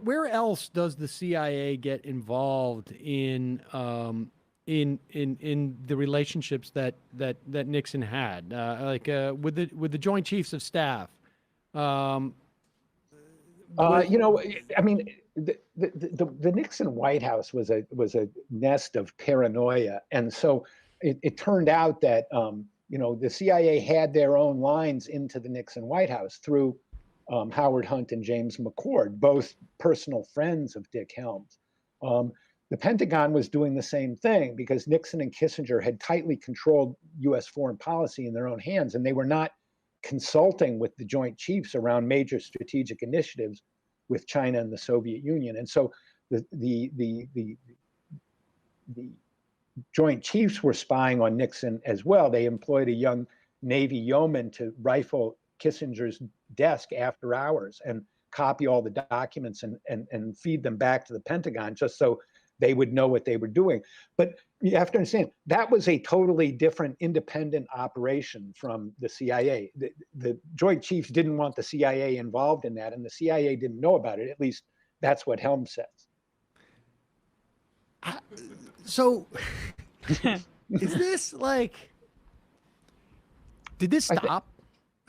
where else does the CIA get involved in the relationships that Nixon had, with the Joint Chiefs of Staff? Um, You know, I mean, the Nixon White House was a nest of paranoia, and so it turned out that you know, the CIA had their own lines into the Nixon White House through Howard Hunt and James McCord, both personal friends of Dick Helms. Um, the Pentagon was doing the same thing because Nixon and Kissinger had tightly controlled U.S. foreign policy in their own hands, and they were not consulting with the Joint Chiefs around major strategic initiatives with China and the Soviet Union. And so the Joint Chiefs were spying on Nixon as well. They employed a young Navy yeoman to rifle Kissinger's desk after hours and copy all the documents and feed them back to the Pentagon just so they would know what they were doing. But you have to understand, that was a totally different independent operation from the CIA. The Joint Chiefs didn't want the CIA involved in that, and the CIA didn't know about it. At least that's what Helms says. So, is this like, did this stop?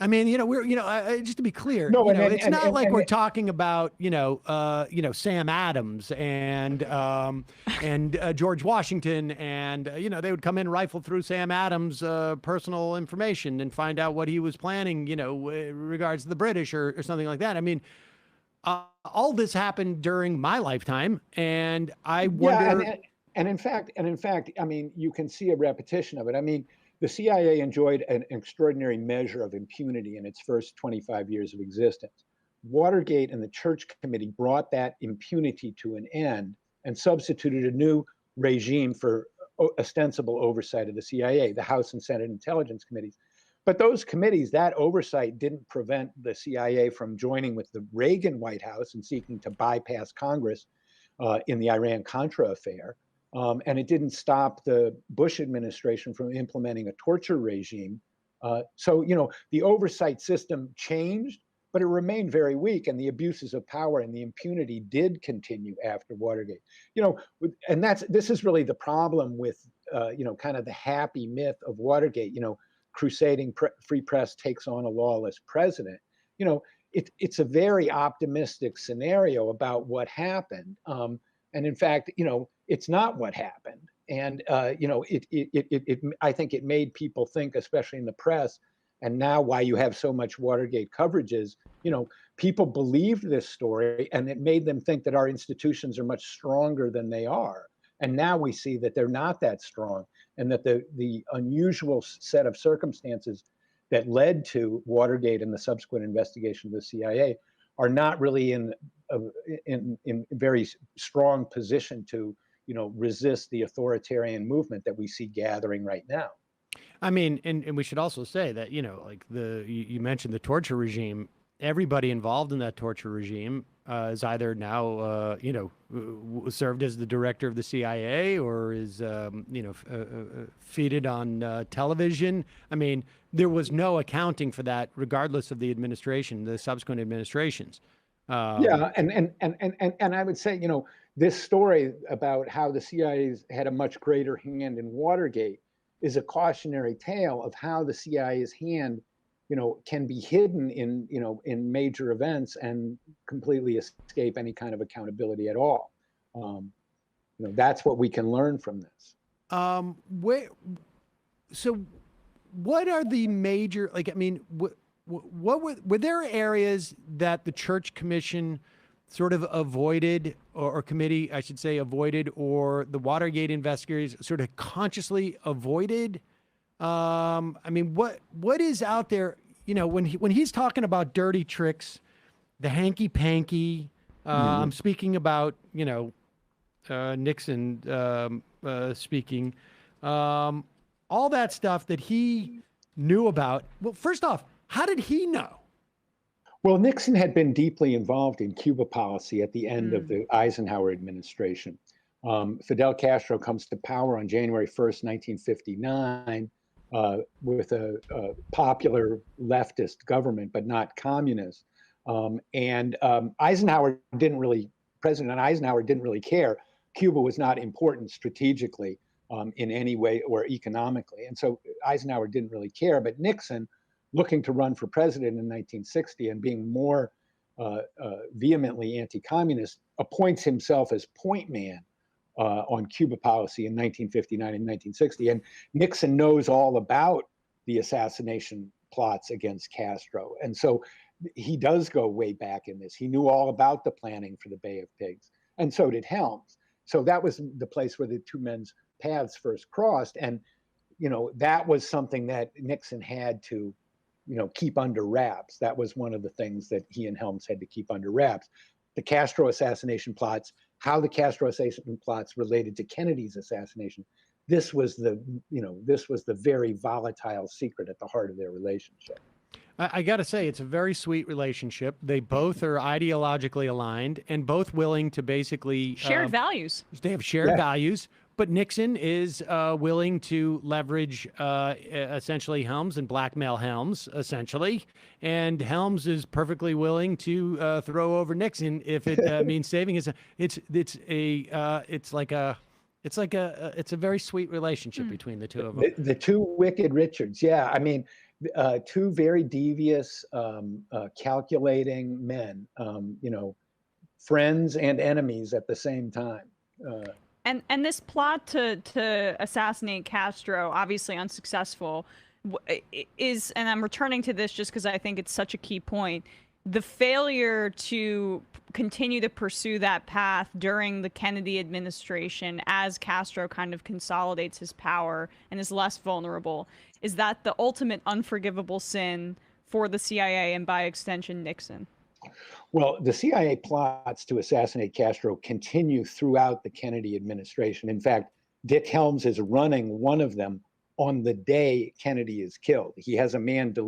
I mean, you know, just to be clear, No, it's not like we're talking about, Sam Adams and George Washington, and they would come in, rifle through Sam Adams' personal information and find out what he was planning, regards to the British or something like that. I mean, all this happened during my lifetime, and I wonder. Yeah, and in fact, I mean, you can see a repetition of it. I mean, the CIA enjoyed an extraordinary measure of impunity in its first 25 years of existence. Watergate and the Church Committee brought that impunity to an end and substituted a new regime for ostensible oversight of the CIA, the House and Senate Intelligence Committees. But those committees, that oversight didn't prevent the CIA from joining with the Reagan White House and seeking to bypass Congress in the Iran-Contra affair. And it didn't stop the Bush administration from implementing a torture regime. So, the oversight system changed, but it remained very weak, and the abuses of power and the impunity did continue after Watergate. And this is really the problem with, kind of the happy myth of Watergate. Crusading free press takes on a lawless president. It's a very optimistic scenario about what happened. And in fact, it's not what happened. And, I think it made people think, especially in the press, and now why you have so much Watergate coverage is, people believed this story, and it made them think that our institutions are much stronger than they are. And now we see that they're not that strong, and that the unusual set of circumstances that led to Watergate and the subsequent investigation of the CIA are not really in very strong position to, resist the authoritarian movement that we see gathering right now. I mean, and we should also say that, like you mentioned the torture regime. Everybody involved in that torture regime is either now, served as the director of the CIA or is, feted on television. I mean, there was no accounting for that, regardless of the administration, the subsequent administrations. Yeah, and I would say, this story about how the CIA had a much greater hand in Watergate is a cautionary tale of how the CIA's hand, can be hidden in major events and completely escape any kind of accountability at all. That's what we can learn from this. So what are the major, what were there areas that the Church Commission sort of avoided, or committee, I should say, avoided, or the Watergate investigators sort of consciously avoided? What is out there, when he's talking about dirty tricks, the hanky panky, I'm speaking about, Nixon speaking, all that stuff that he knew about. Well, first off, how did he know? Well, Nixon had been deeply involved in Cuba policy at the end of the Eisenhower administration. Fidel Castro comes to power on January 1st, 1959, with a popular leftist government, but not communist. And Eisenhower didn't really President Eisenhower didn't really care. Cuba was not important strategically in any way or economically. And so Eisenhower didn't really care. But Nixon, looking to run for president in 1960 and being more vehemently anti-communist, appoints himself as point man on Cuba policy in 1959 and 1960. And Nixon knows all about the assassination plots against Castro. And so he does go way back in this. He knew all about the planning for the Bay of Pigs, and so did Helms. So that was the place where the two men's paths first crossed. And, that was something that Nixon had to, keep under wraps. That was one of the things that he and Helms had to keep under wraps. The Castro assassination plots, how the Castro assassination plots related to Kennedy's assassination. This was the very volatile secret at the heart of their relationship. I got to say, it's a very sweet relationship. They both are ideologically aligned and both willing to basically shared values. They have shared values, but Nixon is willing to leverage essentially Helms and blackmail Helms essentially, and Helms is perfectly willing to throw over Nixon if it means saving his. It's a very sweet relationship between the two of them. The two wicked Richards. Yeah. I mean, two very devious, calculating men, friends and enemies at the same time. And this plot to assassinate Castro, obviously unsuccessful, is, and I'm returning to this just because I think it's such a key point, the failure to continue to pursue that path during the Kennedy administration as Castro kind of consolidates his power and is less vulnerable. Is that the ultimate unforgivable sin for the CIA and by extension Nixon? Well, the CIA plots to assassinate Castro continue throughout the Kennedy administration. In fact, Dick Helms is running one of them on the day Kennedy is killed. He has a man